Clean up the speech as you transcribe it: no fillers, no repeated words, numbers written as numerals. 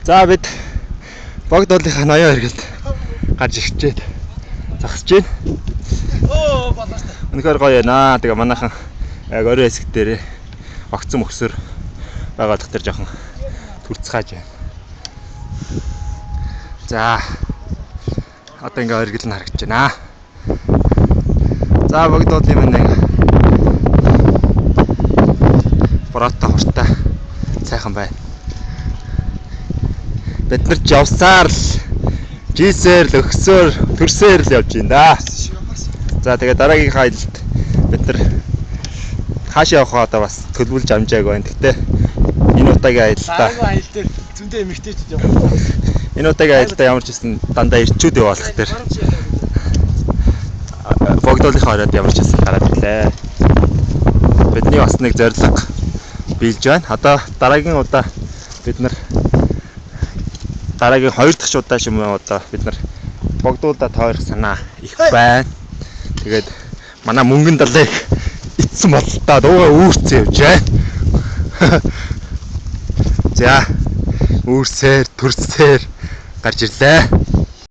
За бид богдуулынхаа ноён хэргэлд гарч ирчээд зогсож байна. Оо болоостой. Үнэхээр гоё байна. Тэгээ манайхан яг орой хэсэг дээр огцон мөксөр байгаад тэр жоохон төрцгааж байна. За одоо ингээ оргил нь харагдаж байна. За богдуулын маань бороотой хуртай сайхан байна. Бид нар ч явсаар л жийсээр л өгсөөр төрсөөр л явж байна да. За тэгээ дараагийн хайлт бид нар хаашаа явах одоо бас төлөвлөж амжааг байна. Гэтэ энэ удаагийн аялалтаа аялал дээр зөндөө эмэгтэйчүүд явах. Энэ удаагийн аялалтаа ямар ч гэсэн дандаа ирчүүд яваалах тэр богдуулынхаа оройд ямар ч гэсэн гараад ирлээ. Бидний бас нэг зорилго биелж байна. Одоо дараагийн удаа бид нар дараагийн 2 дахь удаа шиг одоо бид нар богдуулаад тойрох санаа их байна. Тэгээд манай мөнгөн далайг ицсэн бололтоо дуугаа үүрцэн явж байна. За үүрсээр төрсээр гарч ирлээ.